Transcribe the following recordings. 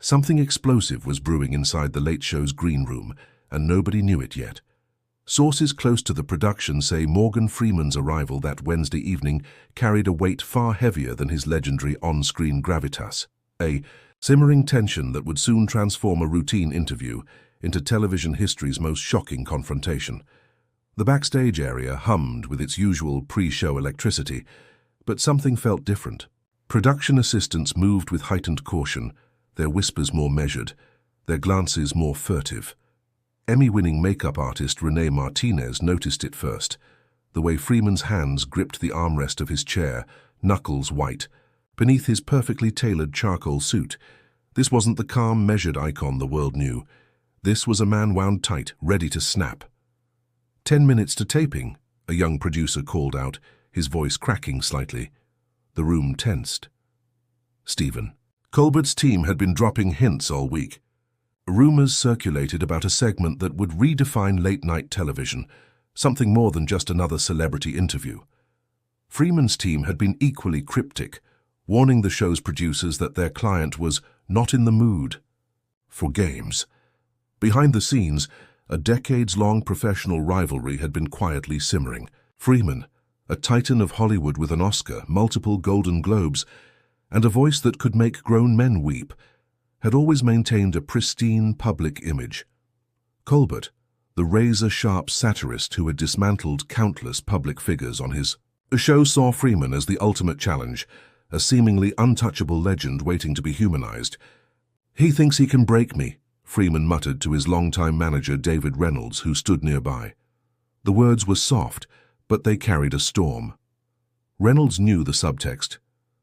Something explosive was brewing inside the Late Show's green room, and nobody knew it yet. Sources close to the production say Morgan Freeman's arrival that Wednesday evening carried a weight far heavier than his legendary on-screen gravitas, a simmering tension that would soon transform a routine interview into television history's most shocking confrontation. The backstage area hummed with its usual pre-show electricity, but something felt different. Production assistants moved with heightened caution, their whispers more measured, their glances more furtive. Emmy-winning makeup artist Renee Martinez noticed it first, the way Freeman's hands gripped the armrest of his chair, knuckles white, beneath his perfectly tailored charcoal suit. This wasn't the calm, measured icon the world knew. This was a man wound tight, ready to snap. 10 minutes to taping, a young producer called out, his voice cracking slightly. The room tensed. Stephen. Colbert's team had been dropping hints all week. Rumors circulated about a segment that would redefine late-night television, something more than just another celebrity interview. Freeman's team had been equally cryptic, warning the show's producers that their client was not in the mood for games. Behind the scenes, a decades-long professional rivalry had been quietly simmering. Freeman, a titan of Hollywood with an Oscar, multiple Golden Globes, and a voice that could make grown men weep, had always maintained a pristine public image. Colbert, the razor-sharp satirist who had dismantled countless public figures on his show, saw Freeman as the ultimate challenge, a seemingly untouchable legend waiting to be humanized. "He thinks he can break me," Freeman muttered to his longtime manager David Reynolds, who stood nearby. The words were soft, but they carried a storm. Reynolds knew the subtext.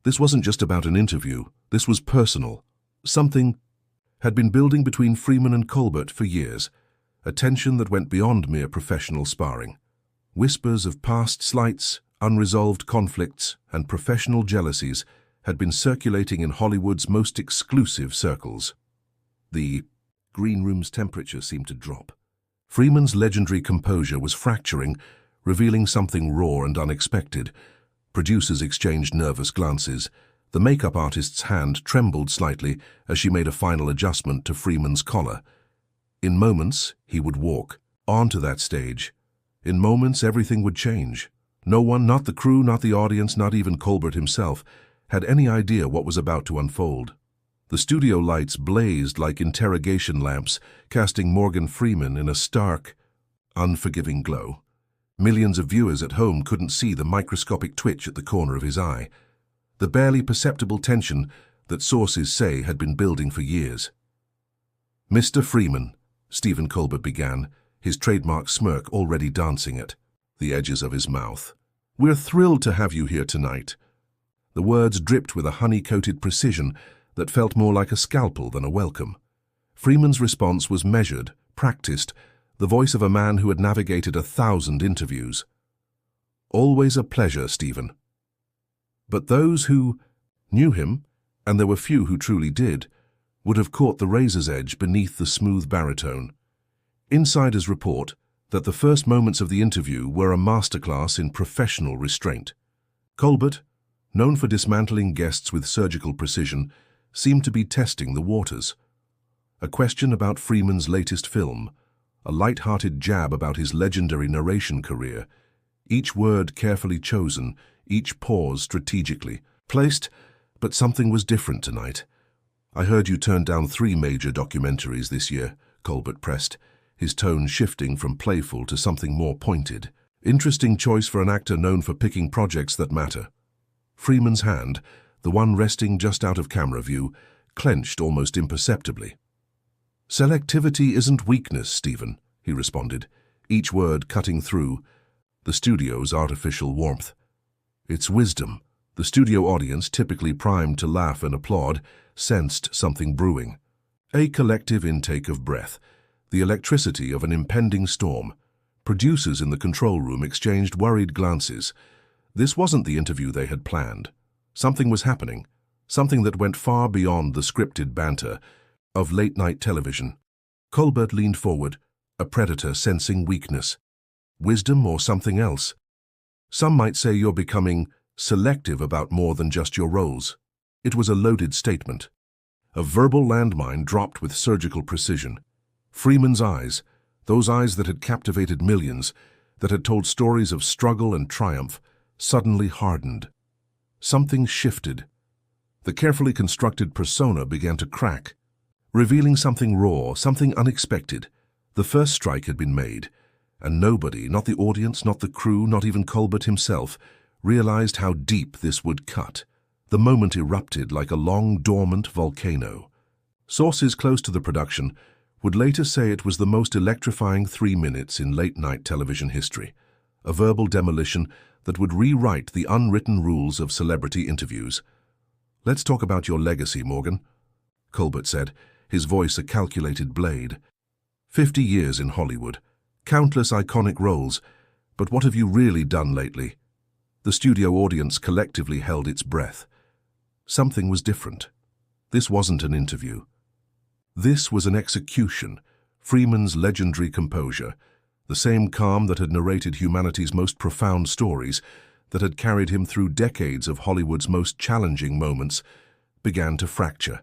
This wasn't just about an interview, this was personal. Something had been building between Freeman and Colbert for years, a tension that went beyond mere professional sparring. Whispers of past slights, unresolved conflicts, and professional jealousies had been circulating in Hollywood's most exclusive circles. The green room's temperature seemed to drop. Freeman's legendary composure was fracturing, revealing something raw and unexpected. Producers exchanged nervous glances. The makeup artist's hand trembled slightly as she made a final adjustment to Freeman's collar. In moments, he would walk onto that stage. In moments, everything would change. No one, not the crew, not the audience, not even Colbert himself, had any idea what was about to unfold. The studio lights blazed like interrogation lamps, casting Morgan Freeman in a stark, unforgiving glow. Millions of viewers at home couldn't see the microscopic twitch at the corner of his eye, the barely perceptible tension that sources say had been building for years. "Mr. Freeman," Stephen Colbert began, his trademark smirk already dancing at the edges of his mouth. "We're thrilled to have you here tonight." The words dripped with a honey-coated precision that felt more like a scalpel than a welcome. Freeman's response was measured, practiced, the voice of a man who had navigated 1,000 interviews. "Always a pleasure, Stephen." But those who knew him, and there were few who truly did, would have caught the razor's edge beneath the smooth baritone. Insiders report that the first moments of the interview were a masterclass in professional restraint. Colbert, known for dismantling guests with surgical precision, seemed to be testing the waters. A question about Freeman's latest film, a light-hearted jab about his legendary narration career, each word carefully chosen, each pause strategically placed, but something was different tonight. "I heard you turned down 3 major documentaries this year," Colbert pressed, his tone shifting from playful to something more pointed. "Interesting choice for an actor known for picking projects that matter." Freeman's hand, the one resting just out of camera view, clenched almost imperceptibly. "Selectivity isn't weakness, Stephen," he responded, each word cutting through the studio's artificial warmth. "It's wisdom." The studio audience, typically primed to laugh and applaud, sensed something brewing. A collective intake of breath, the electricity of an impending storm. Producers in the control room exchanged worried glances. This wasn't the interview they had planned. Something was happening, something that went far beyond the scripted banter of late-night television. Colbert leaned forward, a predator sensing weakness. Wisdom or something else? Some might say you're becoming selective about more than just your roles. It was a loaded statement. A verbal landmine dropped with surgical precision. Freeman's eyes, those eyes that had captivated millions, that had told stories of struggle and triumph, suddenly hardened. Something shifted. The carefully constructed persona began to crack, revealing something raw, something unexpected. The first strike had been made, and nobody, not the audience, not the crew, not even Colbert himself, realized how deep this would cut. The moment erupted like a long, dormant volcano. Sources close to the production would later say it was the most electrifying 3 minutes in late-night television history, a verbal demolition that would rewrite the unwritten rules of celebrity interviews. "Let's talk about your legacy, Morgan," Colbert said, his voice a calculated blade. 50 years in Hollywood, countless iconic roles, but what have you really done lately? The studio audience collectively held its breath. Something was different. This wasn't an interview. This was an execution, Freeman's legendary composure, the same calm that had narrated humanity's most profound stories, that had carried him through decades of Hollywood's most challenging moments, began to fracture.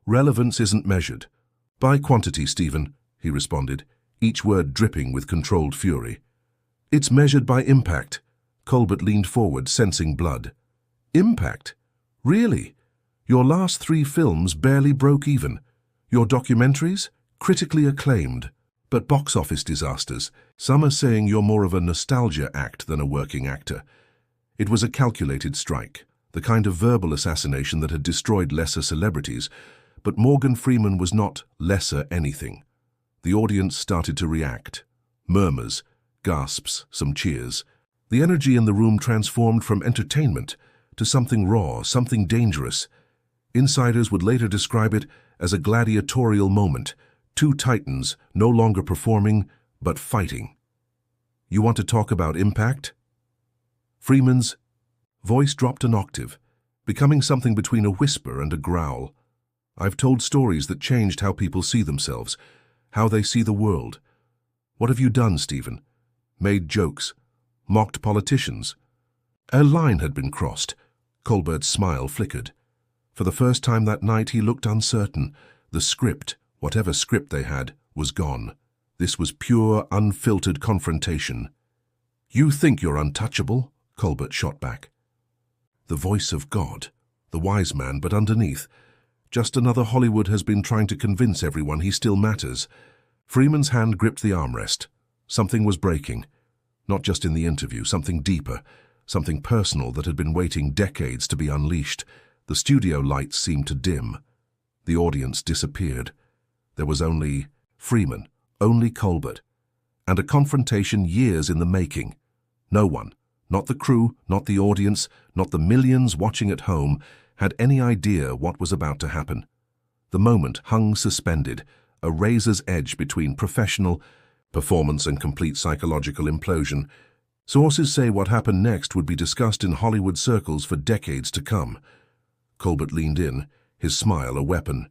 "Relevance isn't measured by quantity, Stephen," he responded, each word dripping with controlled fury. "It's measured by impact." Colbert leaned forward, sensing blood. "Impact? Really? Your last 3 films barely broke even. Your documentaries? Critically acclaimed. But box office disasters. Some are saying you're more of a nostalgia act than a working actor." It was a calculated strike, the kind of verbal assassination that had destroyed lesser celebrities, but Morgan Freeman was not lesser anything. The audience started to react. Murmurs, gasps, some cheers. The energy in the room transformed from entertainment to something raw, something dangerous. Insiders would later describe it as a gladiatorial moment, 2 titans no longer performing, but fighting. "You want to talk about impact?" Freeman's voice dropped an octave, becoming something between a whisper and a growl. "I've told stories that changed how people see themselves, how they see the world. What have you done, Stephen? Made jokes, mocked politicians." A line had been crossed. Colbert's smile flickered. For the first time that night he looked uncertain. The script, whatever script they had, was gone. This was pure, unfiltered confrontation. "You think you're untouchable?" Colbert shot back. The voice of God, the wise man, but underneath, just another Hollywood has been trying to convince everyone he still matters. Freeman's hand gripped the armrest. Something was breaking. Not just in the interview, something deeper, something personal that had been waiting decades to be unleashed. The studio lights seemed to dim. The audience disappeared. There was only Freeman, only Colbert, and a confrontation years in the making. No one, not the crew, not the audience, not the millions watching at home, had any idea what was about to happen. The moment hung suspended, a razor's edge between professional performance and complete psychological implosion. Sources say what happened next would be discussed in Hollywood circles for decades to come. Colbert leaned in, his smile a weapon.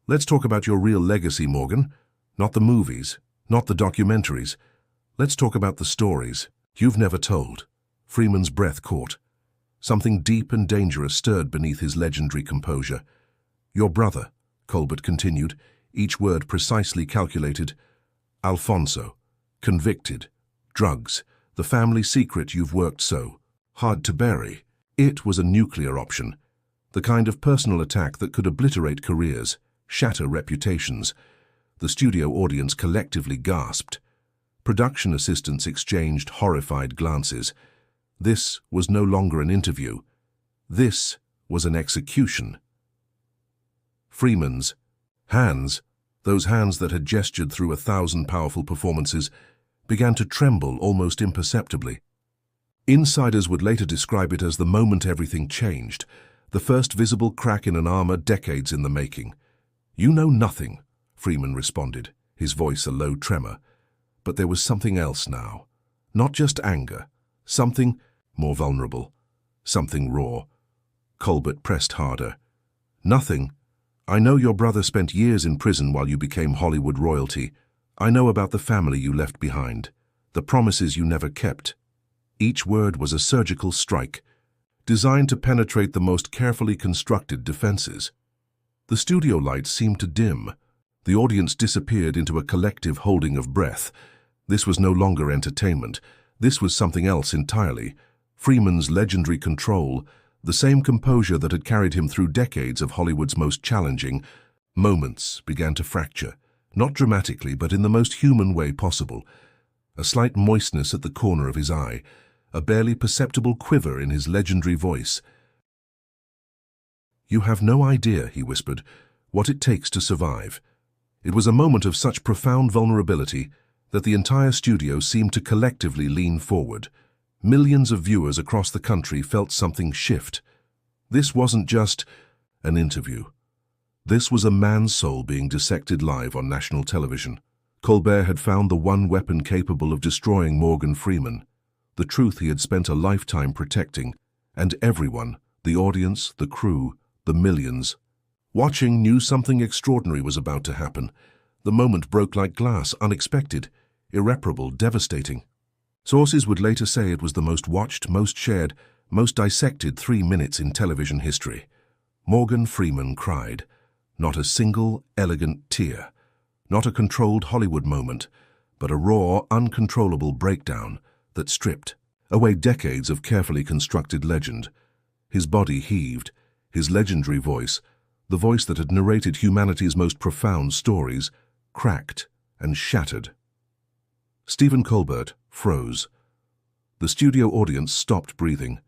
"Let's talk about your real legacy, Morgan. Not the movies, not the documentaries. Let's talk about the stories you've never told." Freeman's breath caught. Something deep and dangerous stirred beneath his legendary composure. "Your brother," Colbert continued, each word precisely calculated. "Alfonso, convicted, drugs, the family secret you've worked so hard to bury. It was a nuclear option, the kind of personal attack that could obliterate careers, shatter reputations." The studio audience collectively gasped. Production assistants exchanged horrified glances. This was no longer an interview. This was an execution. Freeman's hands, those hands that had gestured through 1,000 powerful performances, began to tremble almost imperceptibly. Insiders would later describe it as the moment everything changed, the first visible crack in an armor decades in the making. "You know nothing," Freeman responded, his voice a low tremor. But there was something else now. Not just anger. Something more vulnerable. Something raw. Colbert pressed harder. "Nothing. I know your brother spent years in prison while you became Hollywood royalty. I know about the family you left behind, the promises you never kept." Each word was a surgical strike, designed to penetrate the most carefully constructed defenses. The studio lights seemed to dim. The audience disappeared into a collective holding of breath. This was no longer entertainment. This was something else entirely. Freeman's legendary control, the same composure that had carried him through decades of Hollywood's most challenging moments, began to fracture. Not dramatically, but in the most human way possible. A slight moistness at the corner of his eye, a barely perceptible quiver in his legendary voice. "You have no idea," he whispered, "what it takes to survive." It was a moment of such profound vulnerability that the entire studio seemed to collectively lean forward. Millions of viewers across the country felt something shift. This wasn't just an interview. This was a man's soul being dissected live on national television. Colbert had found the one weapon capable of destroying Morgan Freeman, the truth he had spent a lifetime protecting, and everyone, the audience, the crew, the millions, watching, knew something extraordinary was about to happen. The moment broke like glass, unexpected, irreparable, devastating. Sources would later say it was the most watched, most shared, most dissected 3 minutes in television history. Morgan Freeman cried. Not a single elegant tear. Not a controlled Hollywood moment, but a raw, uncontrollable breakdown that stripped away decades of carefully constructed legend. His body heaved, his legendary voice, the voice that had narrated humanity's most profound stories, cracked and shattered. Stephen Colbert froze. The studio audience stopped breathing.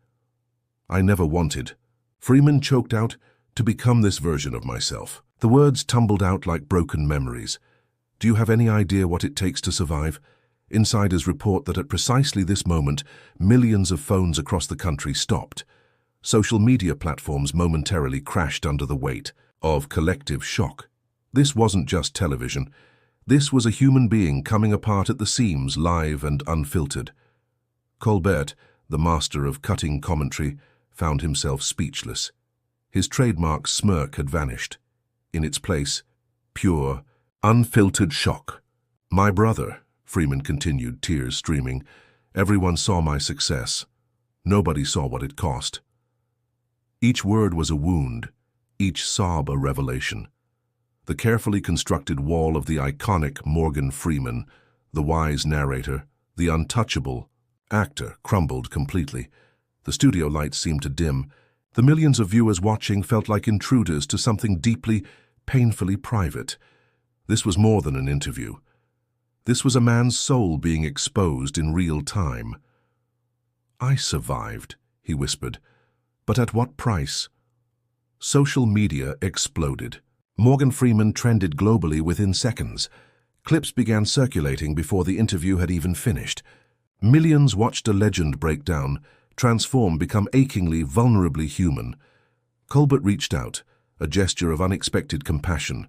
"I never wanted," Freeman choked out, "to become this version of myself." The words tumbled out like broken memories. "Do you have any idea what it takes to survive?" Insiders report that at precisely this moment, millions of phones across the country stopped. Social media platforms momentarily crashed under the weight of collective shock. This wasn't just television. This was a human being coming apart at the seams, live and unfiltered. Colbert, the master of cutting commentary, found himself speechless. His trademark smirk had vanished. In its place, pure, unfiltered shock. "My brother," Freeman continued, tears streaming, "everyone saw my success. Nobody saw what it cost." Each word was a wound, each sob a revelation. The carefully constructed wall of the iconic Morgan Freeman, the wise narrator, the untouchable actor, crumbled completely. The studio lights seemed to dim. The millions of viewers watching felt like intruders to something deeply, painfully private. This was more than an interview. This was a man's soul being exposed in real time. "I survived," he whispered. "But at what price?" Social media exploded. Morgan Freeman trended globally within seconds. Clips began circulating before the interview had even finished. Millions watched a legend break down, transform, become achingly, vulnerably human. Colbert reached out, a gesture of unexpected compassion.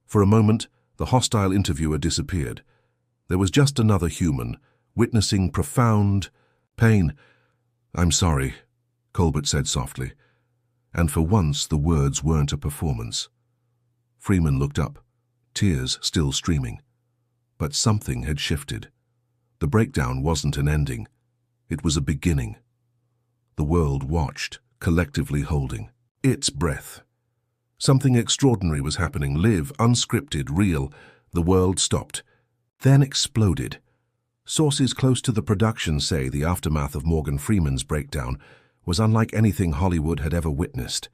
For a moment, the hostile interviewer disappeared. There was just another human, witnessing profound pain. "I'm sorry," Colbert said softly. And for once, the words weren't a performance. Freeman looked up, tears still streaming. But something had shifted. The breakdown wasn't an ending. It was a beginning. The world watched, collectively holding its breath. Something extraordinary was happening, live, unscripted, real. The world stopped, then exploded. Sources close to the production say the aftermath of Morgan Freeman's breakdown was unlike anything Hollywood had ever witnessed.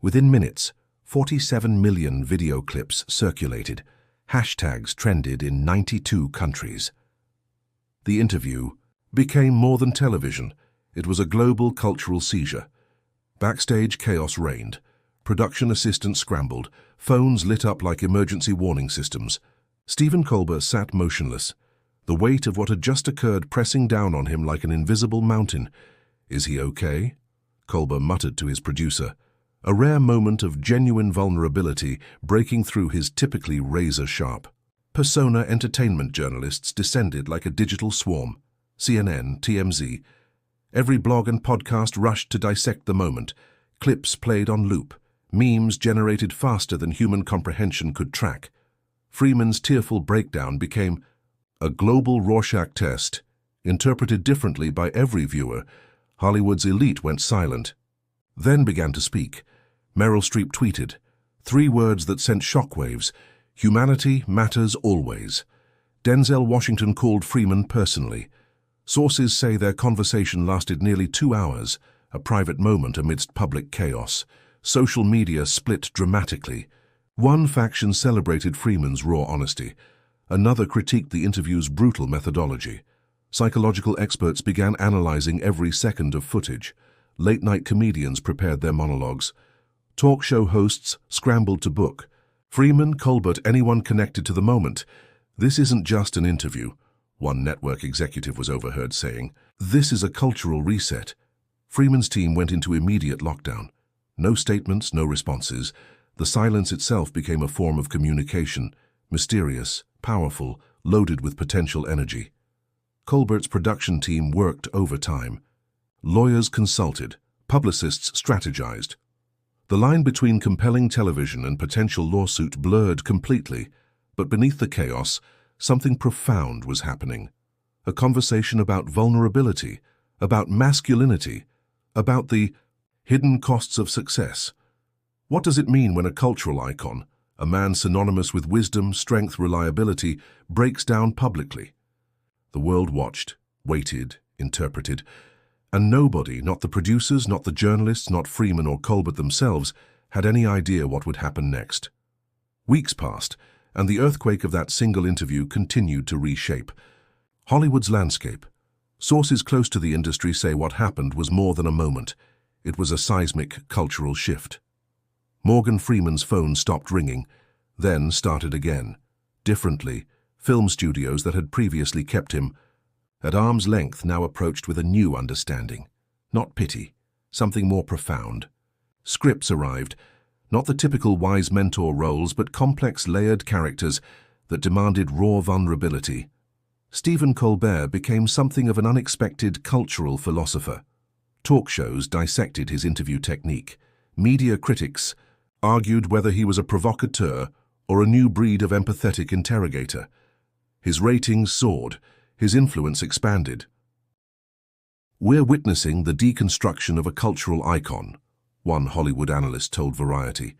Within minutes, 47 million video clips circulated. Hashtags trended in 92 countries. The interview became more than television. It was a global cultural seizure. Backstage chaos reigned. Production assistants scrambled. Phones lit up like emergency warning systems. Stephen Colbert sat motionless, the weight of what had just occurred pressing down on him like an invisible mountain. "Is he okay?" Colbert muttered to his producer, a rare moment of genuine vulnerability breaking through his typically razor-sharp persona. Entertainment journalists descended like a digital swarm. CNN, TMZ. Every blog and podcast rushed to dissect the moment. Clips played on loop. Memes generated faster than human comprehension could track. Freeman's tearful breakdown became a global Rorschach test, interpreted differently by every viewer. Hollywood's elite went silent, then began to speak. Meryl Streep tweeted, Three words that sent shockwaves: humanity matters always. Denzel Washington called Freeman personally. Sources say their conversation lasted nearly 2 hours, a private moment amidst public chaos. Social media split dramatically. One faction celebrated Freeman's raw honesty. Another critiqued the interview's brutal methodology. Psychological experts began analyzing every second of footage. Late-night comedians prepared their monologues. Talk show hosts scrambled to book. Freeman, Colbert, anyone connected to the moment. "This isn't just an interview," one network executive was overheard saying. "This is a cultural reset." Freeman's team went into immediate lockdown. No statements, no responses. The silence itself became a form of communication, mysterious, powerful, loaded with potential energy. Colbert's production team worked overtime. Lawyers consulted, publicists strategized. The line between compelling television and potential lawsuit blurred completely, but beneath the chaos, something profound was happening. A conversation about vulnerability, about masculinity, about the hidden costs of success. What does it mean when a cultural icon, a man synonymous with wisdom, strength, reliability, breaks down publicly? The world watched, waited, interpreted, and nobody, not the producers, not the journalists, not Freeman or Colbert themselves, had any idea what would happen next. Weeks passed, and the earthquake of that single interview continued to reshape Hollywood's landscape. Sources close to the industry say what happened was more than a moment. It was a seismic cultural shift. Morgan Freeman's phone stopped ringing, then started again. Differently, film studios that had previously kept him at arm's length now approached with a new understanding. Not pity, something more profound. Scripts arrived, not the typical wise mentor roles, but complex, layered characters that demanded raw vulnerability. Stephen Colbert became something of an unexpected cultural philosopher. Talk shows dissected his interview technique. Media critics argued whether he was a provocateur or a new breed of empathetic interrogator. His ratings soared, his influence expanded. "We're witnessing the deconstruction of a cultural icon," one Hollywood analyst told Variety.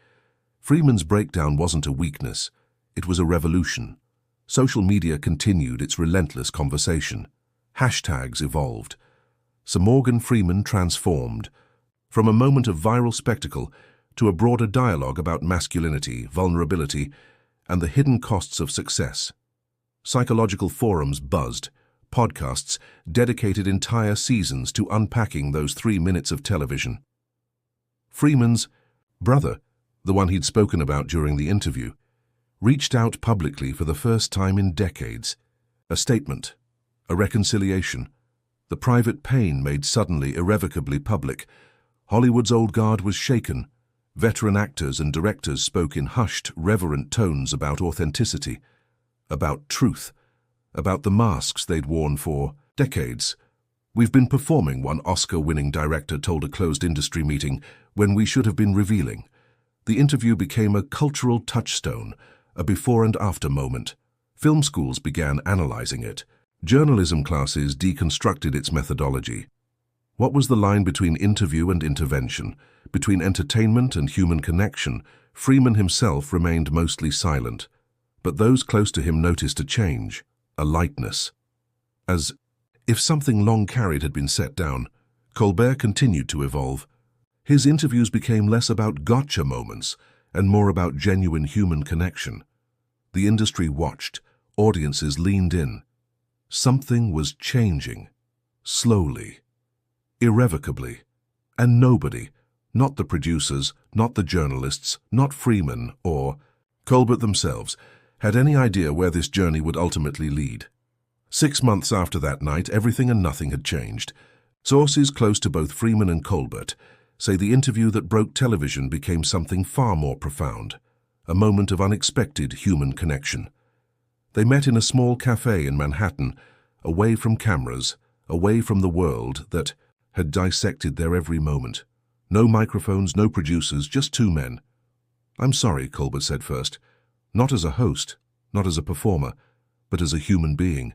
Freeman's breakdown wasn't a weakness, it was a revolution. Social media continued its relentless conversation. Hashtags evolved. Sir Morgan Freeman transformed, from a moment of viral spectacle to a broader dialogue about masculinity, vulnerability, and the hidden costs of success. Psychological forums buzzed. Podcasts dedicated entire seasons to unpacking those 3 minutes of television. Freeman's brother, the one he'd spoken about during the interview, reached out publicly for the first time in decades. A statement, a reconciliation, the private pain made suddenly irrevocably public. Hollywood's old guard was shaken. Veteran actors and directors spoke in hushed, reverent tones about authenticity, about truth, about the masks they'd worn for decades. "We've been performing," one Oscar-winning director told a closed industry meeting, "when we should have been revealing." The interview became a cultural touchstone, a before and after moment. Film schools began analyzing it. Journalism classes deconstructed its methodology. What was the line between interview and intervention, between entertainment and human connection? Freeman himself remained mostly silent, but those close to him noticed a change, a lightness. As if something long carried had been set down, Colbert continued to evolve. His interviews became less about gotcha moments and more about genuine human connection. The industry watched, audiences leaned in. Something was changing, slowly, irrevocably, and nobody, not the producers, not the journalists, not Freeman or Colbert themselves, had any idea where this journey would ultimately lead. 6 months after that night, everything and nothing had changed. Sources close to both Freeman and Colbert say the interview that broke television became something far more profound, a moment of unexpected human connection. They met in a small cafe in Manhattan, away from cameras, away from the world that had dissected their every moment. No microphones, no producers, just two men. "I'm sorry," Colbert said first. "Not as a host, not as a performer, but as a human being."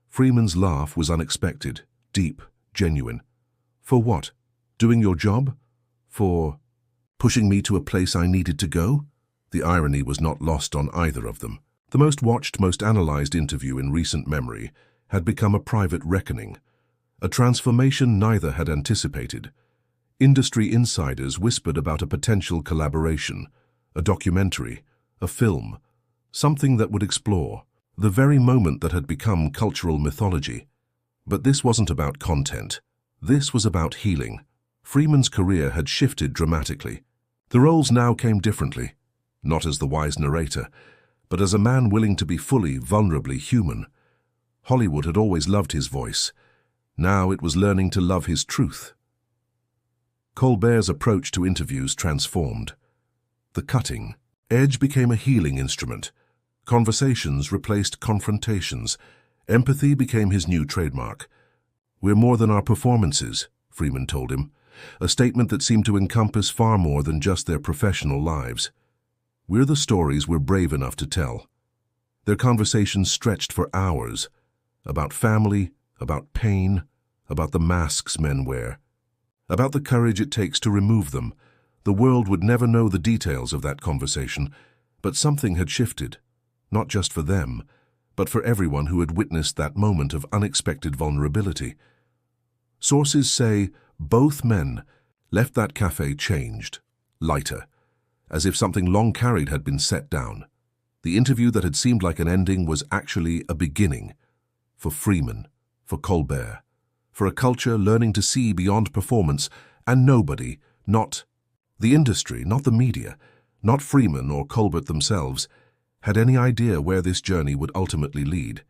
Freeman's laugh was unexpected, deep, genuine. "For what? Doing your job? For pushing me to a place I needed to go? The irony was not lost on either of them. The most watched, most analyzed interview in recent memory had become a private reckoning, a transformation neither had anticipated. Industry insiders whispered about a potential collaboration, a documentary, a film, something that would explore the very moment that had become cultural mythology. But this wasn't about content. This was about healing. Freeman's career had shifted dramatically. The roles now came differently, not as the wise narrator, but as a man willing to be fully, vulnerably human. Hollywood had always loved his voice. Now it was learning to love his truth. Colbert's approach to interviews transformed. The cutting edge became a healing instrument. Conversations replaced confrontations. Empathy became his new trademark. "We're more than our performances," Freeman told him, a statement that seemed to encompass far more than just their professional lives. "We're the stories we're brave enough to tell." Their conversations stretched for hours, about family, about pain, about the masks men wear, about the courage it takes to remove them. The world would never know the details of that conversation, but something had shifted, not just for them, but for everyone who had witnessed that moment of unexpected vulnerability. Sources say both men left that cafe changed, lighter, as if something long carried had been set down. The interview that had seemed like an ending was actually a beginning. For Freeman, for Colbert, for a culture learning to see beyond performance, and nobody, not the industry, not the media, not Freeman or Colbert themselves, had any idea where this journey would ultimately lead.